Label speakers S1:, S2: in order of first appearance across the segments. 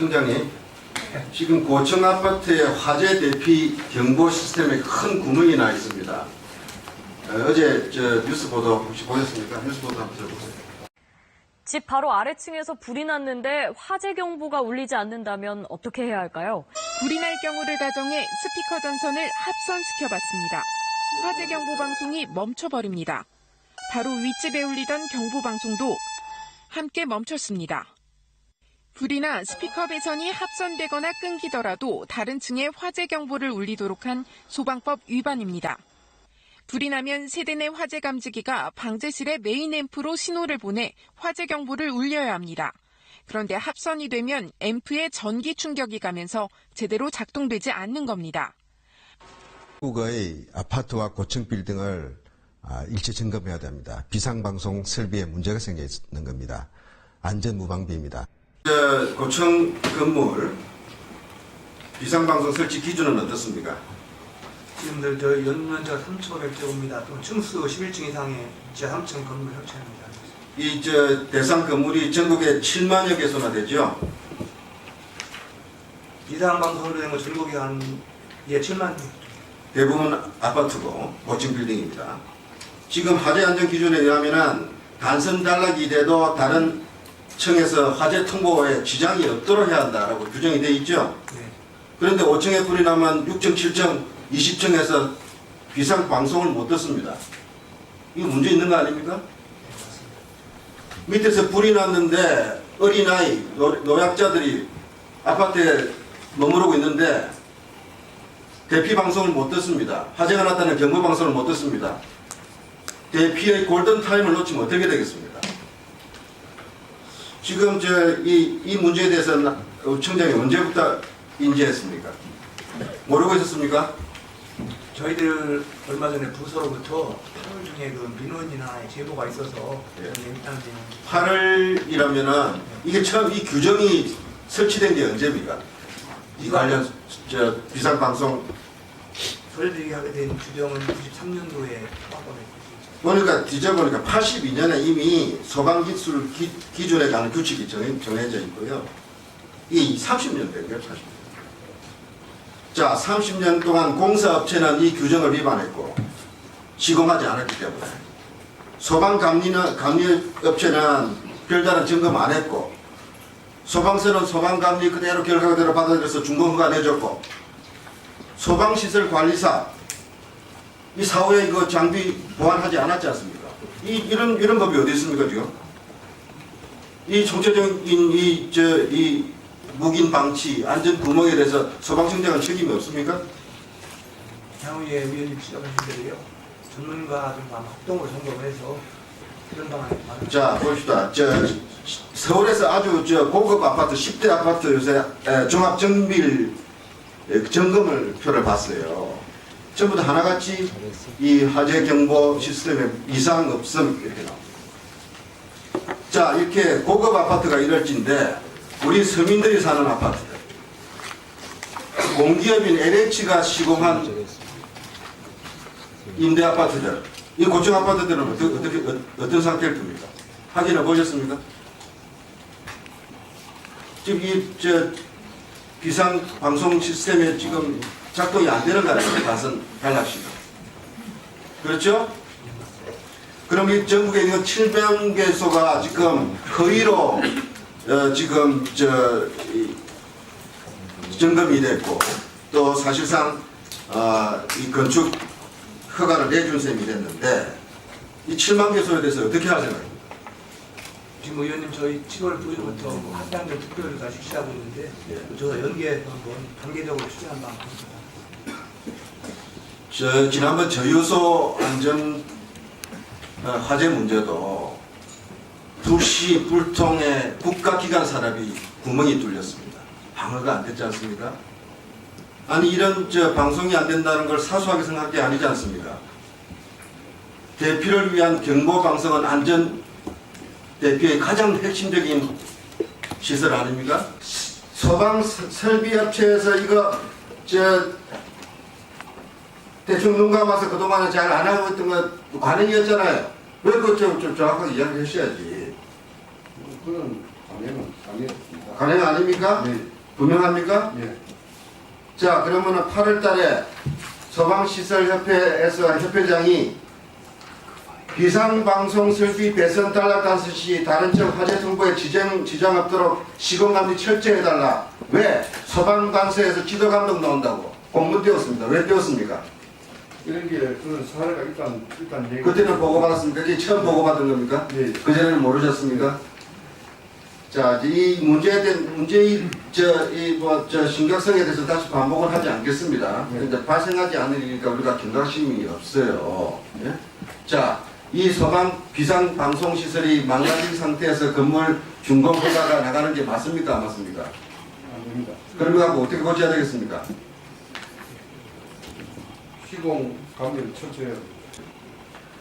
S1: 총장님, 지금 고층 아파트의 화재 대피 경보 시스템에 큰 구멍이 나 있습니다. 어제 뉴스 보도 혹시 보셨습니까? 뉴스 보도 한번 들어보세요.
S2: 집 바로 아래층에서 불이 났는데 화재 경보가 울리지 않는다면 어떻게 해야 할까요?
S3: 불이 날 경우를 가정해 스피커 전선을 합선시켜봤습니다. 화재 경보 방송이 멈춰버립니다. 바로 윗집에 울리던 경보 방송도 함께 멈췄습니다. 불이나 스피커 배선이 합선되거나 끊기더라도 다른 층에 화재 경보를 울리도록 한 소방법 위반입니다. 불이 나면 세대 내 화재 감지기가 방제실의 메인 앰프로 신호를 보내 화재 경보를 울려야 합니다. 그런데 합선이 되면 앰프에 전기 충격이 가면서 제대로 작동되지 않는 겁니다.
S4: 한국의 아파트와 고층 빌딩을 일체 점검해야 됩니다. 비상방송 설비에 문제가 생겨 있는 겁니다. 안전무방비입니다.
S1: 고층 건물 비상방송 설치 기준은 어떻습니까?
S5: 지금들 저희 연면적 3,500제곱미터 또는 층수 11층 이상의 제3층 건물 협찬입니다.
S1: 이 대상 건물이 전국에 7만여 개소나 되죠?
S5: 비상방송으로 된 거 전국에 한 7만
S1: 대부분 아파트고 고층 빌딩입니다. 지금 화재 안전 기준에 의하면은 단선 단락이 돼도 다른 층에서 화재 통보에 지장이 없도록 해야 한다라고 규정이 되어 있죠.
S5: 네.
S1: 그런데 5층에 불이 나면 6층, 7층, 20층에서 비상 방송을 못 듣습니다. 이거 문제 있는 거 아닙니까? 밑에서 불이 났는데 어린아이, 노약자들이 아파트에 머무르고 있는데 대피 방송을 못 듣습니다. 화재가 났다는 경보 방송을 못 듣습니다. 대피의 골든 타임을 놓치면 어떻게 되겠습니까? 지금 이 문제에 대해서는 청장이 언제부터 인지했습니까? 모르고 있었습니까?
S5: 저희들 얼마 전에 부서로부터 8월 중에 그 민원이나 제보가 있어서
S1: 예.
S5: 일단
S1: 8월이라면은 이게 처음 이 규정이 설치된 게 언제입니까? 이 관련 비상 방송
S5: 저희들이 하게 된 규정은 93년도에 확보됐습니다.
S1: 보니까 뒤져보니까 82년에 이미 소방기술 기준에 관한 규칙이 정해져 있고요. 이 30년 된 거예요, 30년. 자, 30년 동안 공사업체는 이 규정을 위반했고 시공하지 않았기 때문에 소방감리업체는 별다른 점검 안 했고 소방서는 소방감리 그대로 결과 그대로 받아들여서 준공허가 내줬고 소방시설관리사 이 사후에 이거 장비 보완하지 않았지 않습니까? 이런 법이 어디 있습니까, 지금? 이 총체적인 이 묵인 방치, 안전 구멍에 대해서 소방청장은 책임이 없습니까?
S5: 향후에 위원님 지적하신 대로요. 전문가들과 합동으로 점검을 해서 이런 방안을
S1: 자, 봅시다. 서울에서 아주 고급 아파트, 10대 아파트 요새 종합 정밀 점검을 표를 봤어요. 전부 다 하나같이 이 화재 경보 시스템에 이상 없음 이렇게 나옵니다. 자, 이렇게 고급 아파트가 이럴진데 우리 서민들이 사는 아파트들, 공기업인 LH가 시공한 임대 아파트들, 이 고층 아파트들은 어떤 상태일 겁니까? 확인해 보셨습니까? 지금 비상 방송 시스템에 지금 작동이 안 되는 거 아닙니까? 단선 단락시가. 그렇죠? 그럼 이 전국에 있는 700개소가 지금 허위로 지금 점검이 됐고 또 사실상 이 건축 허가를 내준 셈이 됐는데 이 7만 개소에 대해서 어떻게 할 생각입니까?
S5: 지금 의원님 저희 7월 9일부터 한단계 특별위가 실시하고 있는데 저도 연계해서 한번 단계적으로 추진한 바 있습니다.
S1: 지난번 저유소 안전 화재 문제도 2시 불통에 국가기관 산업이 구멍이 뚫렸습니다. 방어가 안 됐지 않습니까? 아니 이런 방송이 안 된다는 걸 사소하게 생각할 게 아니지 않습니까? 대피를 위한 경보 방송은 안전 대피의 가장 핵심적인 시설 아닙니까? 소방 설비업체에서 이거 대충 눈 감아서 그동안은 잘 안 하고 있던 거 관행이었잖아요. 왜 그거 좀 정확하게 이야기해 주셔야지. 그건
S6: 가능은 아니었습니다.
S1: 가능 아닙니까?
S6: 네.
S1: 분명합니까?
S6: 예.
S1: 자, 그러면은 8월 달에 소방시설협회에서 협회장이 비상방송 설비 배선 단락 단수 시 다른 쪽 화재 통보에 지정 없도록 시공감리 철저해달라. 왜? 소방관서에서 지도감독 나온다고 공문 띄웠습니다. 왜 띄웠습니까?
S6: 이런 게 그런 사례가 일단 얘기.
S1: 그때는 보고받았습니까? 이게 처음 보고받은 겁니까?
S6: 네.
S1: 그전에는 모르셨습니까? 자, 이제 이 문제에 대한 문제의 심각성에 대해서 다시 반복을 하지 않겠습니다.
S6: 네.
S1: 근데 발생하지 않으니까 우리가 경각심이 없어요. 예? 자, 이 소방 비상 방송 시설이 망가진 상태에서 건물 준공 허가가 나가는 게 맞습니까? 안 맞습니까?
S6: 안 됩니다.
S1: 그럼 이거 갖고 어떻게 고쳐야 되겠습니까?
S6: 시공 감리를 철저히 해야 됩니다.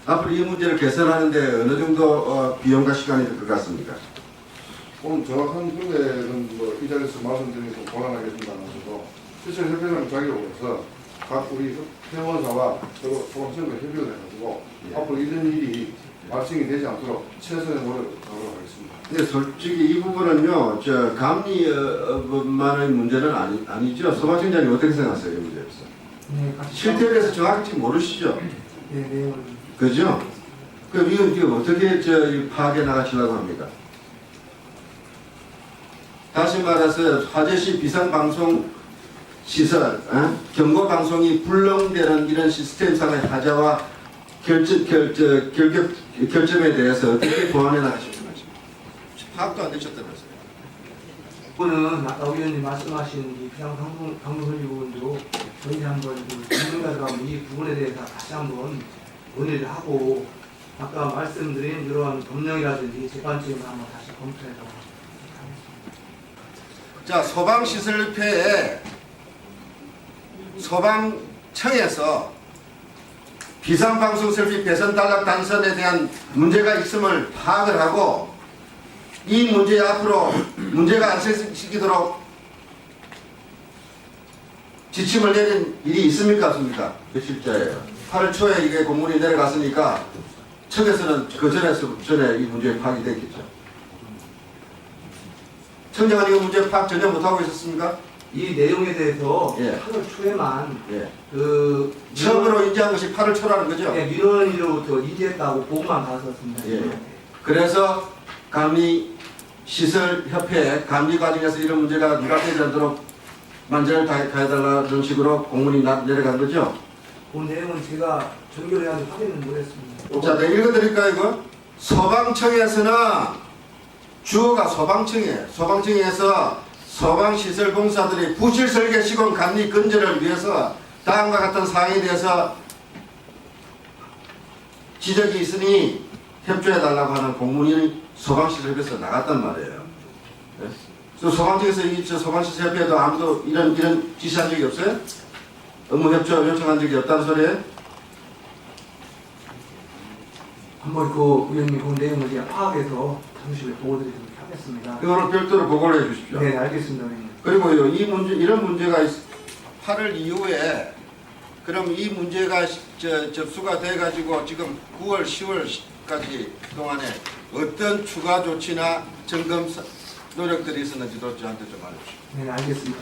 S1: 앞으로 이 문제를 개선하는데 어느 정도 비용과 시간이 들 것 같습니까?
S6: 오늘 정확한 금액은 이 자리에서 말씀드리기 좀 곤란하겠습니다만서도 시설협회장 자격으로서 각 우리 회원사와 소방청과 협의를 해가지고 앞으로 이런 일이 발생이 되지 않도록 최선의 노력을 다하도록 하겠습니다.
S1: 근데 솔직히 이 부분은요, 감리만의 문제는 아니죠. 소방청장님 어떻게 생각하세요, 이 문제에서?
S5: 네, 같이
S1: 실태에 대해서 정확히 모르시죠?
S5: 네, 내용을
S1: 그죠? 그럼 이거 어떻게 파악해 나가시려고 합니까? 다시 말해서 화재시 비상방송 시설, 경고방송이 불능되는 이런 시스템상의 하자와 결점에 대해서 어떻게 보완해 나가실 건지 파악도 안 되셨다면서요.
S5: 이거는 아까 의원님 말씀하신 이 비상방송 설비 부분도 저희 한번 전문가들하고 이 부분에 대해서 다시 한번 논의를 하고 아까 말씀드린 이런 법령이라든지 재관점을 한번 다시 검토해서 하겠습니다.
S1: 자, 소방시설협회에 소방청에서 비상방송 설비 배선 단락 단선에 대한 문제가 있음을 파악을 하고 이 문제 앞으로 문제가 안 생기도록 지침을 내린 일이 있습니까? 없습니까? 며칠째예요. 8월 초에 이게 공문이 내려갔으니까 청에서는 그 전에 이 문제에 파악이 됐겠죠. 청장은 이 문제 파악 전혀 못하고 있었습니까?
S5: 이 내용에 대해서
S1: 예.
S5: 8월 초에만
S1: 예.
S5: 처음으로
S1: 처음으로 인지한 것이 8월 초라는 거죠?
S5: 민원인으로부터 인지했다고 보고만 받았었습니다.
S1: 예. 그래서 감리시설협회 감리 과정에서 이런 문제가 누락되지 않도록 만전을 다해달라는 식으로 공문이 내려간 거죠?
S5: 그 내용은 제가 전결해야 확인은 못했습니다.
S1: 자, 내가 읽어드릴까요, 이거? 소방청에서는 주어가 소방청이에요. 소방청에서 소방시설 공사들이 부실 설계 시공 감리 근절을 위해서 다음과 같은 사항에 대해서 지적이 있으니 협조해달라고 하는 공문이 소방시설에서 나갔단 말이에요. 네? 그래서 소방청에서 소방시설협회에도 아무도 이런 지시한 적이 없어요? 업무 협조 요청한 적이 없다는 소리예요?
S5: 한번 그 의원님 그 내용을 제가 파악해서 잠시 보고드리도록 하겠습니다.
S1: 이거를 별도로 보고를 해 주십시오.
S5: 네, 알겠습니다, 의원님.
S1: 그리고요, 이런 문제가 8월 이후에 그럼 이 문제가 접수가 돼가지고 지금 9월, 10월까지 동안에 어떤 추가 조치나 점검 노력들이 있었는지도 저한테 좀 알려주십시오.
S5: 네, 알겠습니다.